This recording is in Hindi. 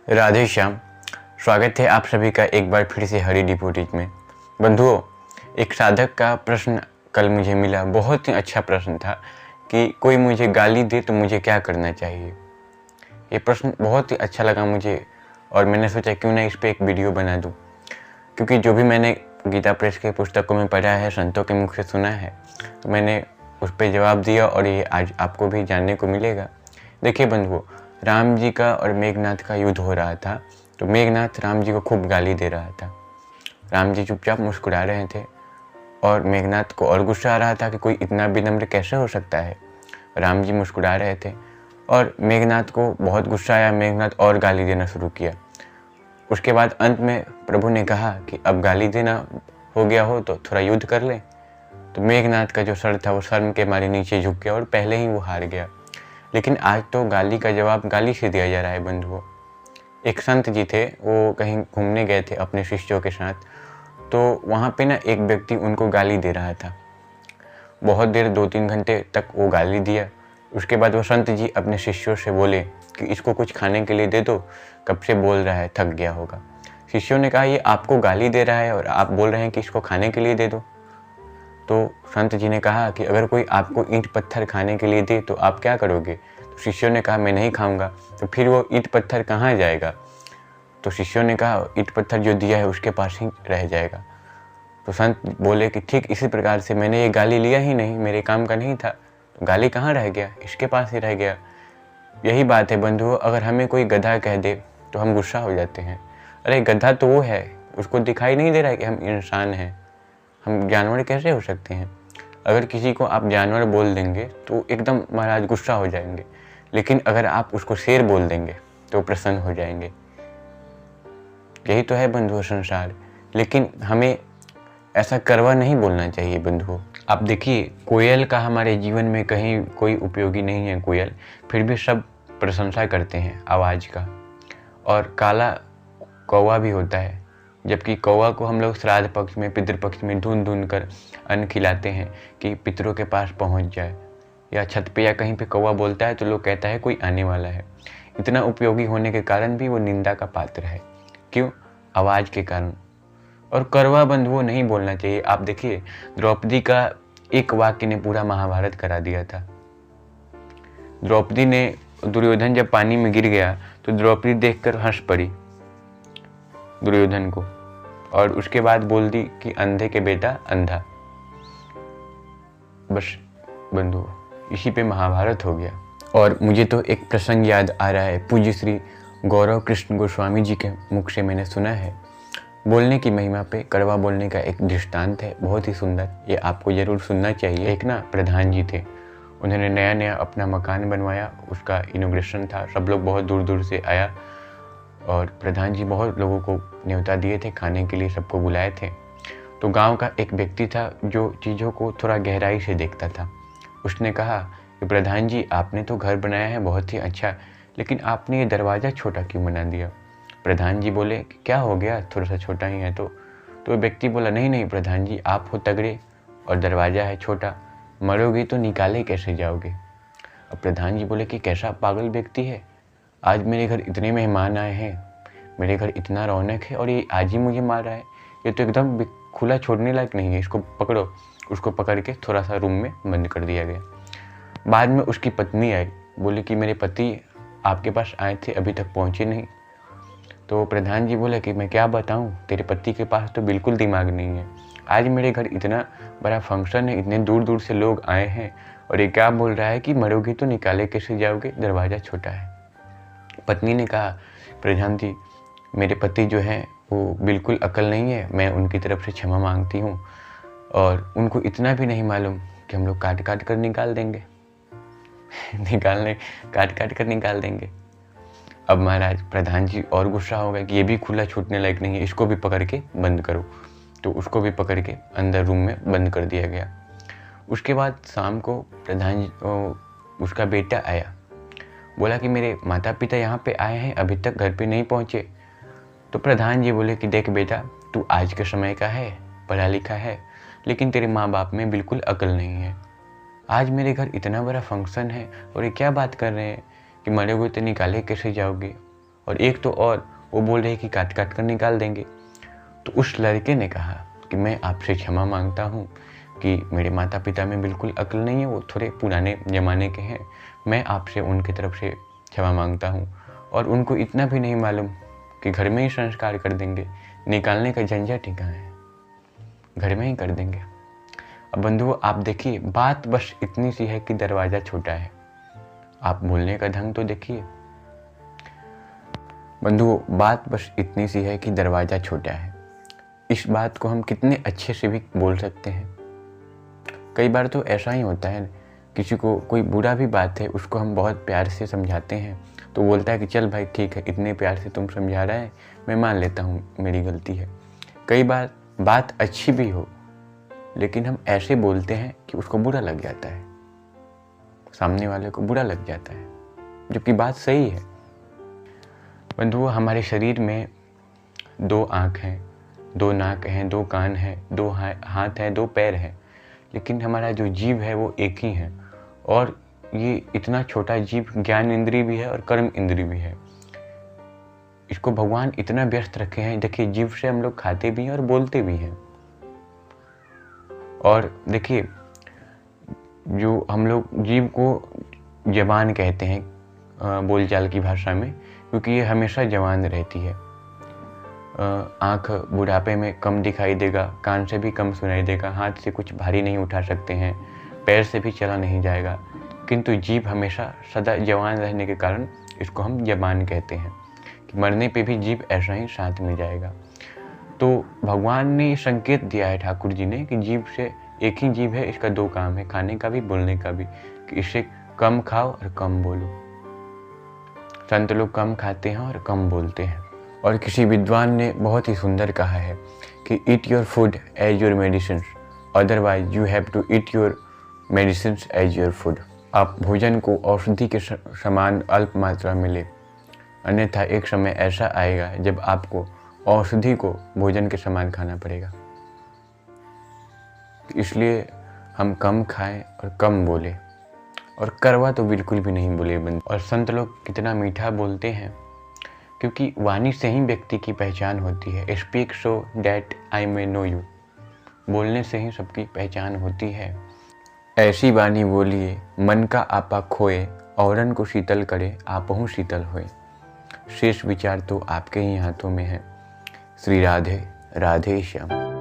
राधे श्याम। स्वागत है आप सभी का एक बार फिर से हरी डिपोटिज में। बंधुओं, एक साधक का प्रश्न कल मुझे मिला, बहुत ही अच्छा प्रश्न था कि कोई मुझे गाली दे तो मुझे क्या करना चाहिए। ये प्रश्न बहुत ही अच्छा लगा मुझे और मैंने सोचा क्यों ना इस पर एक वीडियो बना दूँ, क्योंकि जो भी मैंने गीता प्रेस के पुस्तकों में पढ़ा है, संतों के मुख से सुना है, तो मैंने उस पर जवाब दिया और ये आज आपको भी जानने को मिलेगा। देखिए बंधुओं, राम जी का और मेघनाथ का युद्ध हो रहा था, तो मेघनाथ राम जी को खूब गाली दे रहा था। राम जी चुपचाप मुस्कुरा रहे थे और मेघनाथ को और गुस्सा आ रहा था कि कोई इतना विनम्र कैसे हो सकता है। राम जी मुस्कुरा रहे थे और मेघनाथ को बहुत गुस्सा आया। मेघनाथ और गाली देना शुरू किया। उसके बाद अंत में प्रभु ने कहा कि अब गाली देना हो गया हो तो थोड़ा युद्ध कर ले। तो मेघनाथ का जो सर था वो शर्म के मारे नीचे झुक गया और पहले ही वो हार गया। लेकिन आज तो गाली का जवाब गाली से दिया जा रहा है बंधुओं। एक संत जी थे, वो कहीं घूमने गए थे अपने शिष्यों के साथ, तो वहाँ पे ना एक व्यक्ति उनको गाली दे रहा था। बहुत देर 2-3 घंटे तक वो गाली दिया। उसके बाद वो संत जी अपने शिष्यों से बोले कि इसको कुछ खाने के लिए दे दो, कब से बोल रहा है, थक गया होगा। शिष्यों ने कहा ये आपको गाली दे रहा है और आप बोल रहे हैं कि इसको खाने के लिए दे दो। तो संत जी ने कहा कि अगर कोई आपको ईंट पत्थर खाने के लिए दे तो आप क्या करोगे। तो शिष्यों ने कहा मैं नहीं खाऊंगा। तो फिर वो ईंट पत्थर कहाँ जाएगा। तो शिष्यों ने कहा ईंट पत्थर जो दिया है उसके पास ही रह जाएगा। तो संत बोले कि ठीक इसी प्रकार से मैंने ये गाली लिया ही नहीं, मेरे काम का नहीं था, तो गाली कहाँ रह गया, इसके पास ही रह गया। यही बात है बंधुओं, अगर हमें कोई गधा कह दे तो हम गुस्सा हो जाते हैं। अरे गधा तो वो है, उसको दिखाई नहीं दे रहा है कि हम इंसान हैं, हम जानवर कैसे हो सकते हैं। अगर किसी को आप जानवर बोल देंगे तो एकदम महाराज गुस्सा हो जाएंगे, लेकिन अगर आप उसको शेर बोल देंगे तो प्रसन्न हो जाएंगे। यही तो है बंधुओं संसार। लेकिन हमें ऐसा करवा नहीं बोलना चाहिए बंधुओं। आप देखिए, कोयल का हमारे जीवन में कहीं कोई उपयोगी नहीं है कोयल, फिर भी सब प्रशंसा करते हैं आवाज़ का। और काला कौवा भी होता है, जबकि कौवा को हम लोग श्राद्ध पक्ष में, पितृपक्ष में ढूंढ ढूंढ कर अन्न खिलाते हैं कि पितरों के पास पहुंच जाए। या छत पे या कहीं पे कौवा बोलता है तो लोग कहता है कोई आने वाला है। इतना उपयोगी होने के कारण भी वो निंदा का पात्र है। क्यों? आवाज़ के कारण। और कड़वा बंधुओं नहीं बोलना चाहिए। आप देखिए, द्रौपदी का एक वाक्य ने पूरा महाभारत करा दिया था। द्रौपदी ने, दुर्योधन जब पानी में गिर गया तो द्रौपदी देखकर हंस पड़ी दुर्योधन को, और उसके बाद बोल दी कि अंधे के बेटा अंधा। बस बंधु, इसी पे महाभारत हो गया। और मुझे तो एक प्रसंग याद आ रहा है, पूज्य श्री गौरव कृष्ण गोस्वामी जी के मुख से मैंने सुना है। बोलने की महिमा पे कड़वा बोलने का एक दृष्टांत है, बहुत ही सुंदर, ये आपको ज़रूर सुनना चाहिए। एक ना प्रधान जी थे, उन्होंने नया नया अपना मकान बनवाया, उसका इनॉग्रेशन था, सब लोग बहुत दूर दूर से आया और प्रधान जी बहुत लोगों को न्योता दिए थे, खाने के लिए सबको बुलाए थे। तो गांव का एक व्यक्ति था जो चीज़ों को थोड़ा गहराई से देखता था। उसने कहा कि प्रधान जी, आपने तो घर बनाया है बहुत ही अच्छा, लेकिन आपने ये दरवाज़ा छोटा क्यों बना दिया। प्रधान जी बोले कि क्या हो गया, थोड़ा सा छोटा ही है तो व्यक्ति बोला नहीं नहीं प्रधान जी, आप हो तगड़े और दरवाज़ा है छोटा, मरोगे तो निकाले कैसे जाओगे। अब प्रधान जी बोले कि कैसा पागल व्यक्ति है, आज मेरे घर इतने मेहमान आए हैं, मेरे घर इतना रौनक है और ये आज ही मुझे मार रहा है, ये तो एकदम खुला छोड़ने लायक नहीं है, इसको पकड़ो। उसको पकड़ के थोड़ा सा रूम में बंद कर दिया गया। बाद में उसकी पत्नी आई, बोली कि मेरे पति आपके पास आए थे, अभी तक पहुँचे नहीं। तो प्रधान जी बोले कि मैं क्या बताऊं, तेरे पति के पास तो बिल्कुल दिमाग नहीं है, आज मेरे घर इतना बड़ा फंक्शन है, इतने दूर दूर से लोग आए हैं और ये क्या बोल रहा है कि मरोगे तो निकाले कैसे जाओगे, दरवाज़ा छोटा है। पत्नी ने कहा प्रधान जी, मेरे पति जो हैं वो बिल्कुल अकल नहीं है, मैं उनकी तरफ से क्षमा मांगती हूँ, और उनको इतना भी नहीं मालूम कि हम लोग काट काट कर निकाल देंगे काट काट कर निकाल देंगे। अब महाराज प्रधान जी और गुस्सा हो गया कि ये भी खुला छूटने लायक नहीं है, इसको भी पकड़ के बंद करो। तो उसको भी पकड़ के अंदर रूम में बंद कर दिया गया। उसके बाद शाम को प्रधान जी उसका बेटा आया, बोला कि मेरे माता पिता यहाँ पे आए हैं, अभी तक घर पे नहीं पहुँचे। तो प्रधान जी बोले कि देख बेटा, तू आज के समय का है, पढ़ा लिखा है, लेकिन तेरे माँ बाप में बिल्कुल अकल नहीं है। आज मेरे घर इतना बड़ा फंक्शन है और ये क्या बात कर रहे हैं कि मरे हुए तो निकाले कैसे जाओगे, और एक तो और वो बोल रहे कि काट काट कर निकाल देंगे। तो उस लड़के ने कहा कि मैं आपसे क्षमा मांगता हूँ कि मेरे माता पिता में बिल्कुल अक्ल नहीं है, वो थोड़े पुराने ज़माने के हैं। मैं आपसे उनकी तरफ से क्षमा मांगता हूँ। और उनको इतना भी नहीं मालूम कि घर में ही संस्कार कर देंगे, निकालने का झंझट ही कहाँ है, घर में ही कर देंगे। अब बंधुओं आप देखिए, बात बस इतनी सी है कि दरवाज़ा छोटा है, आप बोलने का ढंग तो देखिए। बंधुओं बात बस इतनी सी है कि दरवाज़ा छोटा है। इस बात को हम कितने अच्छे से भी बोल सकते हैं। कई बार तो ऐसा ही होता है, किसी को कोई बुरा भी बात है उसको हम बहुत प्यार से समझाते हैं तो बोलता है कि चल भाई ठीक है, इतने प्यार से तुम समझा रहा है, मैं मान लेता हूँ मेरी गलती है। कई बार बात अच्छी भी हो लेकिन हम ऐसे बोलते हैं कि उसको बुरा लग जाता है, सामने वाले को बुरा लग जाता है, जबकि बात सही है। बंधुओं हमारे शरीर में 2 आँख हैं, 2 नाक हैं, 2 कान हैं, 2 हाथ हैं, 2 पैर हैं, लेकिन हमारा जो जीव है वो एक ही है। और ये इतना छोटा जीव ज्ञान इंद्रिय भी है और कर्म इंद्रिय भी है। इसको भगवान इतना व्यस्त रखे हैं। देखिए जीव से हम लोग खाते भी हैं और बोलते भी हैं। और देखिए जो हम लोग जीव को जवान कहते हैं बोलचाल की भाषा में, क्योंकि ये हमेशा जवान रहती है। आँख बुढ़ापे में कम दिखाई देगा, कान से भी कम सुनाई देगा, हाथ से कुछ भारी नहीं उठा सकते हैं, पैर से भी चला नहीं जाएगा, किंतु जीभ हमेशा सदा जवान रहने के कारण इसको हम जवान कहते हैं कि मरने पे भी जीभ ऐसा ही साथ में जाएगा। तो भगवान ने संकेत दिया है ठाकुर जी ने कि जीभ से एक ही जीभ है, इसका 2 काम है, खाने का भी बोलने का भी, कि इससे कम खाओ और कम बोलो। संत लोग कम खाते हैं और कम बोलते हैं। और किसी विद्वान ने बहुत ही सुंदर कहा है कि eat your food as your medicine, otherwise you have to eat your medicine as your food. आप भोजन को औषधि के समान अल्प मात्रा में ले, अन्यथा एक समय ऐसा आएगा जब आपको औषधि को भोजन के समान खाना पड़ेगा। इसलिए हम कम खाएं और कम बोले, और करवा तो बिल्कुल भी नहीं बोले बंद। और संत लोग कितना मीठा बोलते हैं, क्योंकि वाणी से ही व्यक्ति की पहचान होती है। Speak so that I may know you, बोलने से ही सबकी पहचान होती है। ऐसी वाणी बोलिए मन का आपा खोए, औरन को शीतल करे आपहु शीतल होए। शेष विचार तो आपके ही हाथों में है। श्री राधे राधे श्याम।